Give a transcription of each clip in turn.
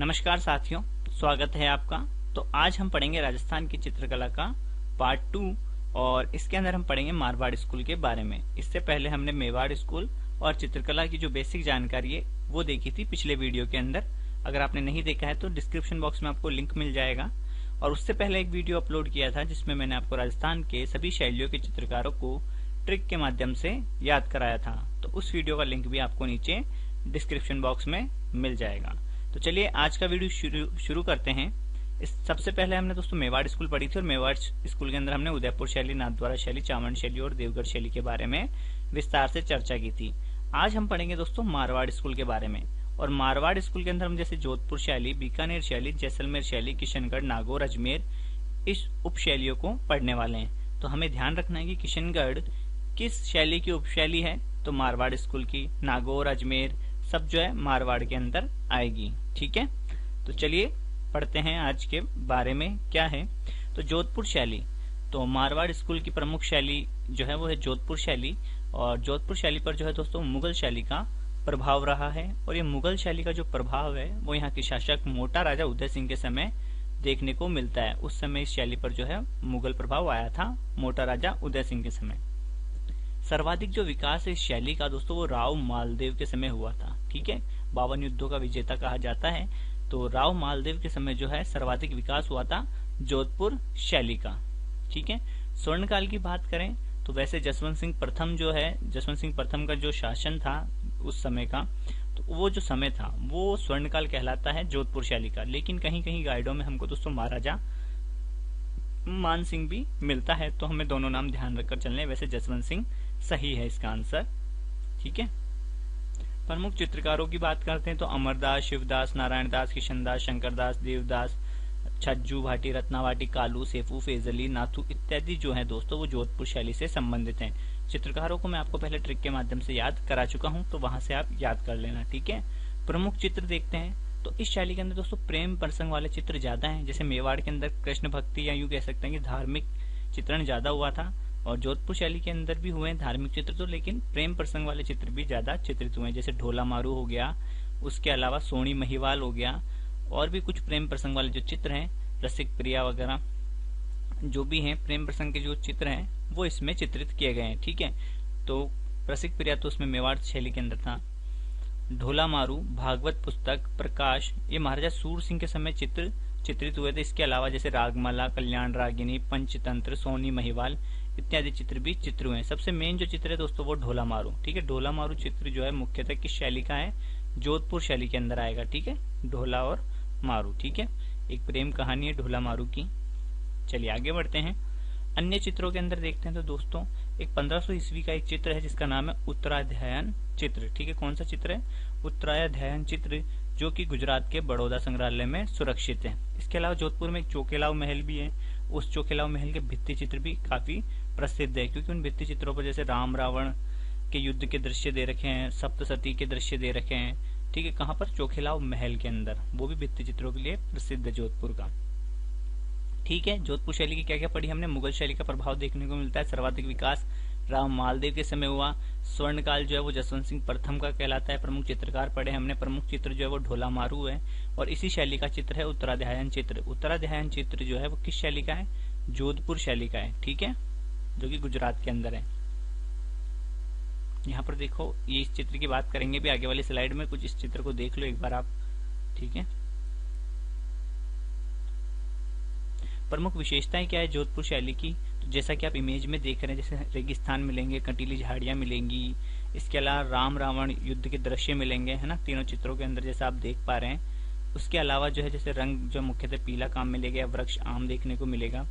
नमस्कार साथियों, स्वागत है आपका। तो आज हम पढ़ेंगे राजस्थान की चित्रकला का पार्ट 2 और इसके अंदर हम पढ़ेंगे मारवाड़ स्कूल के बारे में। इससे पहले हमने मेवाड़ स्कूल और चित्रकला की जो बेसिक जानकारी है वो देखी थी पिछले वीडियो के अंदर। अगर आपने नहीं देखा है तो डिस्क्रिप्शन बॉक्स में आपको लिंक मिल जाएगा। और उससे पहले एक वीडियो अपलोड किया था जिसमें मैंने आपको राजस्थान के सभी शैलियों के चित्रकारों को ट्रिक के माध्यम से याद कराया था। तो उस वीडियो का लिंक भी आपको नीचे डिस्क्रिप्शन बॉक्स में मिल जाएगा। तो चलिए आज का वीडियो शुरू करते हैं। सबसे पहले हमने दोस्तों मेवाड़ स्कूल पढ़ी थी और मेवाड़ स्कूल के अंदर हमने उदयपुर शैली, नाथद्वारा शैली, चावंड शैली और देवगढ़ शैली के बारे में विस्तार से चर्चा की थी। आज हम पढ़ेंगे दोस्तों मारवाड़ स्कूल के बारे में। और मारवाड़ स्कूल के अंदर हम जैसे जोधपुर शैली, बीकानेर शैली, जैसलमेर शैली, किशनगढ़, नागौर, अजमेर इस उप शैलियों को पढ़ने वाले हैं। तो हमें ध्यान रखना है कि किशनगढ़ किस शैली की उपशैली है, तो मारवाड़ स्कूल की। नागौर, अजमेर सब जो है मारवाड़ के अंदर आएगी। ठीक है, तो चलिए पढ़ते हैं आज के बारे में क्या है। तो जोधपुर शैली, तो मारवाड़ स्कूल की प्रमुख शैली जो है वो है जोधपुर शैली। और जोधपुर शैली पर जो है दोस्तों मुगल शैली का प्रभाव रहा है। और ये मुगल शैली का जो प्रभाव है वो यहाँ के शासक मोटा राजा उदय सिंह के समय देखने को मिलता है। उस समय इस शैली पर जो है मुगल प्रभाव आया था मोटा राजा उदय सिंह के समय। सर्वाधिक जो विकास है इस शैली का दोस्तों वो राव मालदेव के समय हुआ था। ठीक है, 52 युद्धों का विजेता कहा जाता है। तो राव मालदेव के समय जो है सर्वाधिक विकास हुआ था जोधपुर शैली का। ठीक है, स्वर्णकाल की बात करें तो वैसे जसवंत सिंह प्रथम जो है, जसवंत सिंह प्रथम का जो शासन था उस समय का, तो वो जो समय था वो स्वर्णकाल कहलाता है जोधपुर शैली का। लेकिन कहीं कहीं गाइडों में हमको दोस्तों महाराजा मान सिंह भी मिलता है, तो हमें दोनों नाम ध्यान रखकर चलने। वैसे जसवंत सिंह सही है इसका आंसर। ठीक है, प्रमुख चित्रकारों की बात करते हैं तो अमरदास, शिवदास, नारायण दास, किशनदास, शंकरदास, देवदास, छज्जू भाटी, रत्नावाटी, कालू, सेफू, फेजली, नाथू इत्यादि जो है दोस्तों वो जोधपुर शैली से संबंधित हैं। चित्रकारों को मैं आपको पहले ट्रिक के माध्यम से याद करा चुका हूं, तो वहां से आप याद कर लेना। ठीक है, प्रमुख चित्र देखते हैं तो इस शैली के अंदर दोस्तों प्रेम प्रसंग वाले चित्र ज्यादा हैं। जैसे मेवाड़ के अंदर कृष्ण भक्ति या यूं कह सकते हैं कि धार्मिक चित्रण ज्यादा हुआ था, और जोधपुर शैली के अंदर भी हुए हैं धार्मिक चित्र तो, लेकिन प्रेम प्रसंग वाले चित्र भी ज्यादा चित्रित हुए हैं। जैसे ढोला मारू हो गया, उसके अलावा सोनी महिवाल हो गया, और भी कुछ प्रेम प्रसंग वाले जो चित्र हैं, रसिक प्रिया वगैरह जो भी हैं प्रेम प्रसंग के जो चित्र हैं वो इसमें चित्रित किए गए हैं। ठीक है, तो रसिक प्रिया तो उसमें मेवाड़ शैली के अंदर था। ढोला मारू, भागवत पुस्तक, प्रकाश ये महाराजा सूर सिंह के समय चित्रित हुए थे। इसके अलावा जैसे रागमाला, कल्याण रागिनी, पंचतंत्र, सोनी महिवाल इत्यादि चित्र भी चित्र हुए हैं। सबसे मेन जो चित्र है दोस्तों वो ढोला मारू। ठीक है, ढोला मारू चित्र जो है मुख्यतः किस शैली का है, जोधपुर शैली के अंदर आएगा। ठीक है, ढोला और मारू। ठीक है, एक प्रेम कहानी है ढोला मारू की। चलिए आगे बढ़ते हैं। अन्य चित्रों के अंदर देखते हैं तो दोस्तों एक 1500 ईस्वी का एक चित्र है जिसका नाम है उत्तराध्यायन चित्र। ठीक है, कौन सा चित्र है, उत्तराध्यायन चित्र, जो कि गुजरात के बड़ौदा संग्रहालय में सुरक्षित है। इसके अलावा जोधपुर में एक चौकेलाव महल भी है। उस चौकेलाव महल के भित्ति चित्र भी काफी प्रसिद्ध है, क्योंकि उन भित्ति चित्रों पर जैसे राम रावण के युद्ध के दृश्य दे रखे हैं, सप्तसती के दृश्य दे रखे हैं। ठीक है, कहाँ पर, चौकेलाव महल के अंदर, वो भी भित्ति चित्रों के लिए प्रसिद्ध है जोधपुर का। ठीक है, जोधपुर शैली की क्या क्या पढ़ी हमने। मुगल शैली का प्रभाव देखने को मिलता है, सर्वाधिक विकास राव मालदेव के समय हुआ। स्वर्णकाल जो है वो जसवंत सिंह प्रथम का कहलाता है। प्रमुख चित्रकार पढ़े हमने, प्रमुख चित्र जो है वो ढोला मारू है। और इसी शैली का चित्र है उत्तराध्यायन चित्र। उत्तराध्यायन चित्र जो है वो किस शैली का है, जोधपुर शैली का है। ठीक है, जो कि गुजरात के अंदर है। यहाँ पर देखो, ये इस चित्र की बात करेंगे भी आगे वाली स्लाइड में, कुछ इस चित्र को देख लो एक बार आप। ठीक है, प्रमुख विशेषताएं क्या है जोधपुर शैली की, तो जैसा कि आप इमेज में देख रहे हैं, जैसे रेगिस्तान मिलेंगे, कंटीली झाड़ियां मिलेंगी, इसके अलावा राम रावण युद्ध के दृश्य मिलेंगे, है ना, तीनों चित्रों के अंदर जैसा आप देख पा रहे हैं। उसके अलावा जो है जैसे रंग जो मुख्यतः पीला काम मिलेगा, वृक्ष आम देखने को मिलेगा।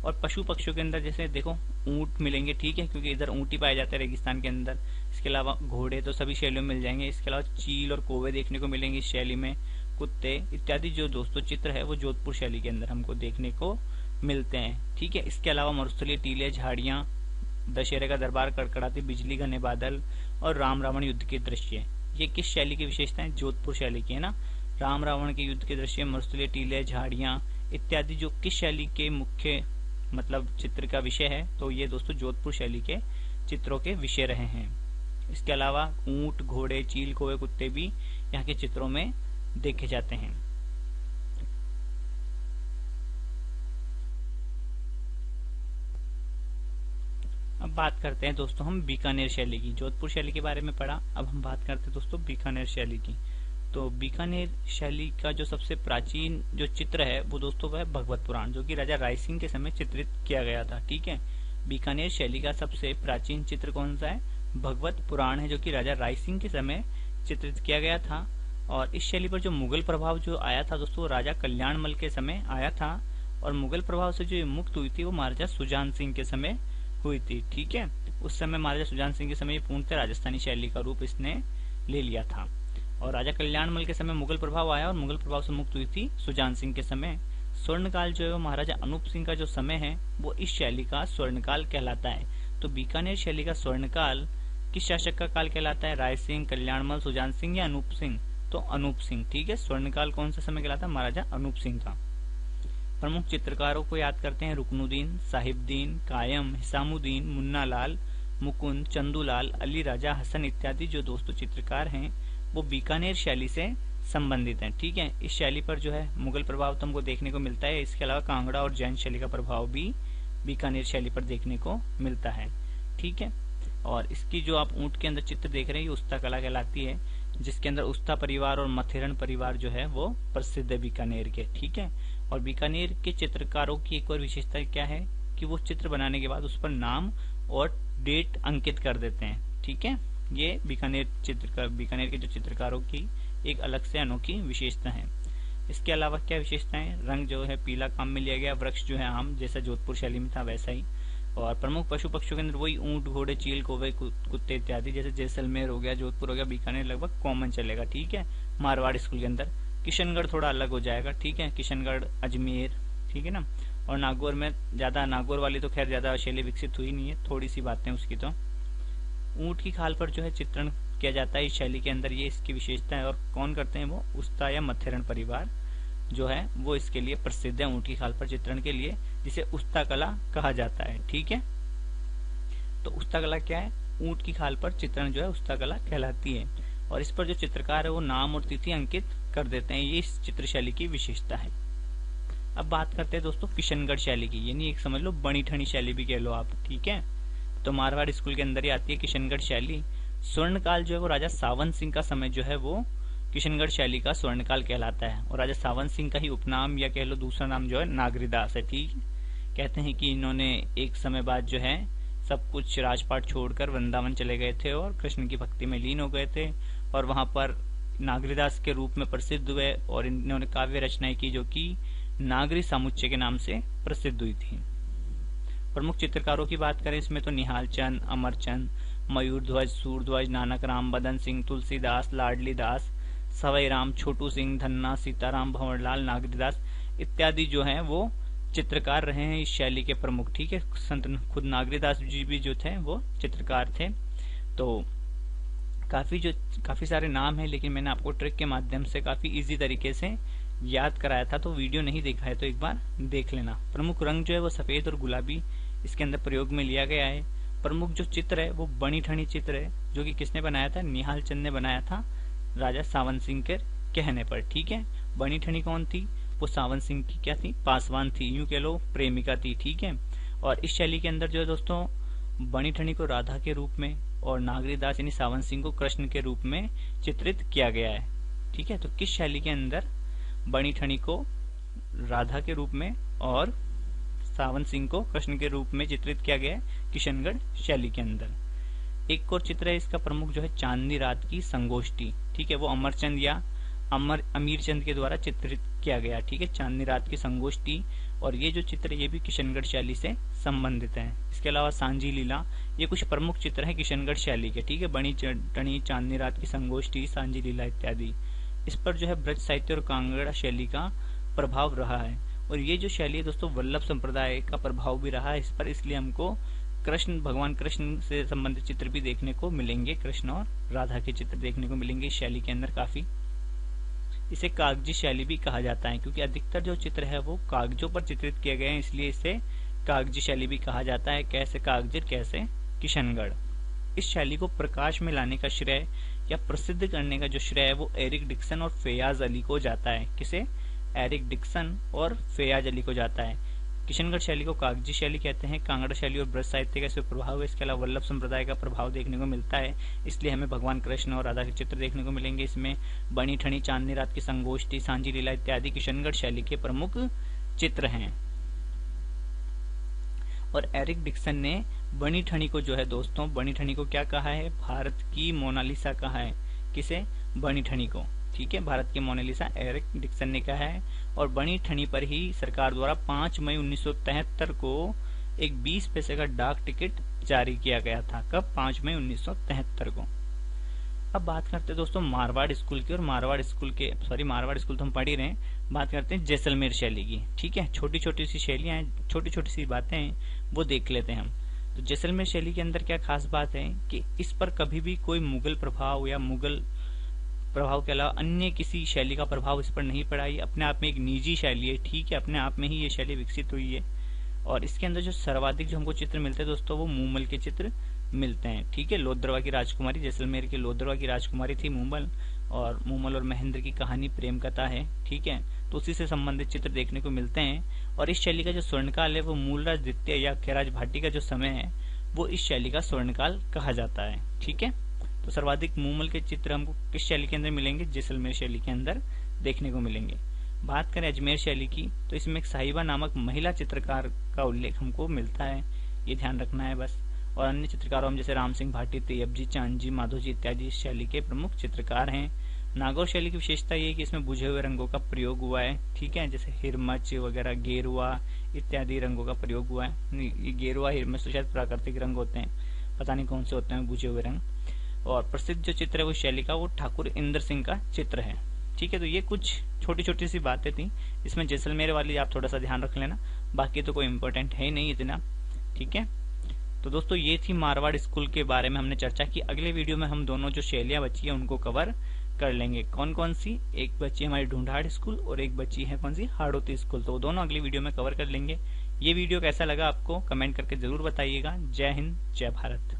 और पशु पक्षियों के अंदर जैसे देखो ऊंट मिलेंगे। ठीक है, क्योंकि इधर ऊंट ही पाए जाते हैं रेगिस्तान के अंदर। इसके अलावा घोड़े तो सभी शैलियों में मिल जाएंगे। इसके अलावा चील और कौवे देखने को मिलेंगे इस शैली में, कुत्ते इत्यादि जो दोस्तों चित्र है वो जोधपुर शैली के अंदर हमको देखने को मिलते हैं। ठीक है, इसके अलावा मरुस्थलीय टीले, झाड़ियां, दशहरे का दरबार, कड़कड़ाती बिजली, घने बादल और राम रावण युद्ध के दृश्य, ये किस शैली की विशेषताएं, जोधपुर शैली की है ना। राम रावण के युद्ध के दृश्य, मरुस्थलीय टीले, झाड़ियां इत्यादि जो किस शैली के मुख्य मतलब चित्र का विषय है, तो ये दोस्तों जोधपुर शैली के चित्रों के विषय रहे हैं। इसके अलावा ऊंट, घोड़े, चील, कौवे, कुत्ते भी यहाँ के चित्रों में देखे जाते हैं। बात करते हैं दोस्तों हम बीकानेर शैली की। जोधपुर शैली के बारे में पढ़ा, अब हम बात करते हैं दोस्तों बीकानेर शैली की। तो बीकानेर शैली का जो सबसे प्राचीन जो चित्र है वो दोस्तों वह भगवत पुराण, जो कि राजा राय सिंह के समय चित्रित किया गया था। ठीक है, बीकानेर शैली का सबसे प्राचीन चित्र कौन सा है? भगवत पुराण है, जो कि राजा राय सिंह के समय चित्रित किया गया था। और इस शैली पर जो मुगल प्रभाव जो आया था दोस्तों, राजा कल्याणमल के समय आया था। और मुगल प्रभाव से जो मुक्त हुई थी वो महाराजा सुजान सिंह के समय हुई थी। ठीक है, उस समय महाराजा सुजान सिंह के समय पूर्णतः राजस्थानी शैली का रूप इसने ले लिया था। और राजा कल्याणमल के समय मुगल प्रभाव आया और मुगल प्रभाव से मुक्त हुई थी सुजान सिंह के समय। स्वर्णकाल जो है महाराजा अनूप सिंह का जो समय है वो इस शैली का स्वर्णकाल कहलाता है। तो बीकानेर शैली का स्वर्णकाल किस शासक का काल कहलाता है? राय सिंह, कल्याणमल, सुजान सिंह या अनूप सिंह? तो अनूप सिंह। ठीक है, स्वर्णकाल कौन सा समय कहलाता है? महाराजा अनूप सिंह का। प्रमुख चित्रकारों को याद करते हैं, रुकनुद्दीन, साहिबुद्दीन, कायम, हिसामुद्दीन, मुन्नालाल, मुकुंद, चंदूलाल, अली राजा, हसन इत्यादि जो दोस्तों चित्रकार हैं वो बीकानेर शैली से संबंधित हैं। ठीक है, इस शैली पर जो है मुगल प्रभाव तो हमको देखने को मिलता है, इसके अलावा कांगड़ा और जैन शैली का प्रभाव भी बीकानेर शैली पर देखने को मिलता है। ठीक है, और इसकी जो आप ऊंट के अंदर चित्र देख रहे हैं ये उस्ता कला कहलाती है, जिसके अंदर उस्ता परिवार और मथेरन परिवार जो है वो प्रसिद्ध है बीकानेर के। ठीक है, और बीकानेर के चित्रकारों की एक और विशेषता क्या है कि वो चित्र बनाने के बाद उस पर नाम और डेट अंकित कर देते हैं। ठीक है, ये बीकानेर के जो चित्रकारों की एक अलग से अनोखी विशेषता है। इसके अलावा क्या विशेषताएं? रंग जो है पीला काम में लिया गया, वृक्ष जो है आम, जैसा जोधपुर शैली में था वैसा ही। और प्रमुख पशु पक्षियों के अंदर वही ऊंट, घोड़े, चील, कौवे, कुत्ते इत्यादि, जैसे जैसलमेर हो गया, जोधपुर हो गया, बीकानेर लगभग कॉमन चलेगा। ठीक है, मारवाड़ स्कूल के अंदर। किशनगढ़ थोड़ा अलग हो जाएगा। ठीक है, किशनगढ़, अजमेर, ठीक है ना। और नागौर में ज्यादा, नागौर वाली तो खैर ज्यादा शैली विकसित हुई नहीं है, थोड़ी सी बातें उसकी। तो ऊंट की खाल पर जो है चित्रण किया जाता है इस शैली के अंदर, ये इसकी विशेषता है। और कौन करते हैं वो? उस्ता या मथेरन परिवार जो है वो इसके लिए प्रसिद्ध है, ऊंट की खाल पर चित्रण के लिए, जिसे उस्ता कला कहा जाता है। ठीक है, तो उस्ता कला क्या है? ऊंट की खाल पर चित्रण जो है उस्ता कला कहलाती है। और इस पर जो चित्रकार है वो नाम और तिथि अंकित कर देते हैं, ये इस चित्र शैली की विशेषता है। अब बात करते हैं दोस्तों किशनगढ़ शैली की, यानी एक समझ लो बनी ठनी शैली भी कह लो आप। ठीक है, तो मारवाड़ स्कूल के अंदर ही आती है किशनगढ़ शैली। स्वर्णकाल जो है वो राजा सावन सिंह का समय जो है वो किशनगढ़ शैली का स्वर्णकाल कहलाता है। और राजा सावन सिंह का ही उपनाम या कह लो दूसरा नाम जो है नागरीदास है। ठीक, कहते हैं कि इन्होंने एक समय बाद जो है सब कुछ राजपाट छोड़कर वृंदावन चले गए थे और कृष्ण की भक्ति में लीन हो गए थे, और वहां पर नागरीदास के रूप में प्रसिद्ध हुए। और इन्होंने काव्य रचनाएं की जो कि नागरी सामुच्चय के नाम से प्रसिद्ध हुई थी। प्रमुख चित्रकारों की बात करें इसमें तो निहाल चंद, अमरचंद, मयूर ध्वज, सूरध्वज, नानक राम, बदन सिंह, तुलसीदास, लाडली दास, सवई राम, छोटू सिंह, धन्ना, सीताराम, भंवरलाल, नागरीदास इत्यादि जो हैं वो चित्रकार रहे हैं इस शैली के प्रमुख। ठीक है, संत खुद नागरीदास जी भी जो थे वो चित्रकार थे। तो काफी सारे नाम हैं, लेकिन मैंने आपको ट्रिक के माध्यम से काफी इजी तरीके से याद कराया था, तो वीडियो नहीं देखा है तो एक बार देख लेना। प्रमुख रंग जो है वो सफेद और गुलाबी इसके अंदर प्रयोग में लिया गया है। प्रमुख जो चित्र है वो बनी ठनी चित्र है, जो कि किसने बनाया था? निहाल चंद ने बनाया था राजा सावन सिंह के कहने पर। ठीक है, बनी ठनी कौन थी? वो सावन सिंह की क्या थी? पासवान थी, यूं कह लो प्रेमिका थी। ठीक है, और इस शैली के अंदर जो है दोस्तों बनी ठनी को राधा के रूप में और नागरीदास यानी सावन सिंह को कृष्ण के रूप में चित्रित किया गया है। ठीक है, तो किस शैली के अंदर बनी ठनी को राधा के रूप में और सावन सिंह को कृष्ण के रूप में चित्रित किया गया है? किशनगढ़ शैली के अंदर। एक और चित्र है इसका प्रमुख जो है चांदनी रात की संगोष्ठी। ठीक है, वो अमरचंद या अमीरचंद के द्वारा चित्रित किया गया। ठीक है, चांदनी रात की संगोष्ठी। और ये जो चित्र ये भी किशनगढ़ शैली से संबंधित है। इसके अलावा सांझी लीला, ये कुछ प्रमुख चित्र है किशनगढ़ शैली के। ठीक है, बनी टनी, चांदनी रात की संगोष्ठी, सांझी लीला इत्यादि। इस पर जो है ब्रज साहित्य और कांगड़ा शैली का प्रभाव रहा है। और ये जो शैली है दोस्तों वल्लभ संप्रदाय का प्रभाव भी रहा है इस पर, इसलिए हमको भगवान कृष्ण से संबंधित चित्र भी देखने को मिलेंगे, कृष्ण और राधा के चित्र देखने को मिलेंगे इस शैली के अंदर काफी। इसे कागजी शैली भी कहा जाता है, क्योंकि अधिकतर जो चित्र है वो कागजों पर चित्रित किए गए हैं, इसलिए इसे कागजी शैली भी कहा जाता है। कैसे कागजी, कैसे किशनगढ़। इस शैली को प्रकाश में लाने का श्रेय या प्रसिद्ध करने का जो श्रेय है वो एरिक डिक्सन और फैयाज अली को जाता है। किसे? एरिक डिक्सन और फैयाज अली को जाता है। किशनगढ़ शैली को कागजी शैली कहते हैं। कांगड़ा शैली और ब्रज साहित्य का इसमें प्रभाव है। इसके अलावा वल्लभ संप्रदाय का प्रभाव देखने को मिलता है, इसलिए हमें भगवान कृष्ण और राधा के चित्र देखने को मिलेंगे। इसमें बनी ठनी, चांदनी रात की संगोष्ठी, सांझी लीला इत्यादि किशनगढ़ शैली के प्रमुख चित्र हैं। और एरिक डिक्सन ने बनी ठनी को जो है दोस्तों, बनी ठनी को क्या कहा है? भारत की मोनालिसा कहा है। किसे? बनी ठनी को। ठीक है, भारत की मोनालिसा एरिक डिक्सन ने कहा है। और बनी ठनी पर ही सरकार द्वारा 5 मई 1973 को एक 20 पैसे का डाक टिकट जारी किया गया था। कब? 5 मई 1973 को। अब बात करते हैं दोस्तों मारवाड़ स्कूल की। और मारवाड़ स्कूल तो हम पढ़ ही रहे हैं। बात करते हैं जैसलमेर शैली की। ठीक है, छोटी छोटी सी शैलियां हैं, छोटी छोटी सी बातें हैं, वो देख लेते हैं हम। तो जैसलमेर शैली के अंदर क्या खास बात है कि इस पर कभी भी कोई मुगल प्रभाव या मुगल प्रभाव के अलावा अन्य किसी शैली का प्रभाव इस पर नहीं पड़ा। ये अपने आप में एक निजी शैली है। ठीक है, अपने आप में ही ये शैली विकसित हुई है। और इसके अंदर जो सर्वाधिक जो हमको चित्र मिलते हैं दोस्तों, वो मूमल के चित्र मिलते हैं। ठीक है, लोहद्रवा की राजकुमारी, जैसलमेर के लोहद्रवा की राजकुमारी थी मूमल, और मूमल और महेंद्र की कहानी प्रेम कथा है। ठीक है, तो उसी से संबंधित चित्र देखने को मिलते हैं। और इस शैली का जो स्वर्णकाल है वो मूलराज द्वितीय या खैराज भाटी का जो समय है वो इस शैली का स्वर्णकाल कहा जाता है। ठीक है, तो सर्वाधिक मूमल के चित्र हमको किस शैली के अंदर मिलेंगे? जैसलमेर शैली के अंदर देखने को मिलेंगे। बात करें अजमेर शैली की, तो इसमें एक साहिबा नामक महिला चित्रकार का उल्लेख हमको मिलता है, ये ध्यान रखना है बस। और अन्य चित्रकारों में जैसे राम सिंह भाटी, तैयबजी, चांदजी, माधोजी इत्यादि इस शैली के प्रमुख चित्रकार हैं। नागौर शैली की विशेषता ये है कि इसमें बुझे हुए रंगों का प्रयोग हुआ है। ठीक है, जैसे हिरमच वगैरह, गेरुआ इत्यादि रंगों का प्रयोग हुआ है। ये गेरुआ हिरमच तो शायद प्राकृतिक रंग होते हैं, पता नहीं कौन से होते हैं बुझे हुए रंग। और प्रसिद्ध जो चित्र है वो शैली का वो ठाकुर इंद्र सिंह का चित्र है। ठीक है, तो ये कुछ छोटी छोटी सी बातें थी। इसमें जैसलमेर वाली आप थोड़ा सा ध्यान रख लेना, बाकी तो कोई इम्पोर्टेंट है नहीं इतना। ठीक है, तो दोस्तों ये थी मारवाड़ स्कूल के बारे में हमने चर्चा की। अगले वीडियो में हम दोनों जो शैलियां बची है उनको कवर कर लेंगे। कौन कौन सी? एक बच्ची हमारी ढूंढाड़ स्कूल और एक बच्ची है कौन सी? हाड़ौती स्कूल। तो दोनों अगली वीडियो में कवर कर लेंगे। ये वीडियो कैसा लगा आपको कमेंट करके जरूर बताइएगा। जय हिंद, जय भारत।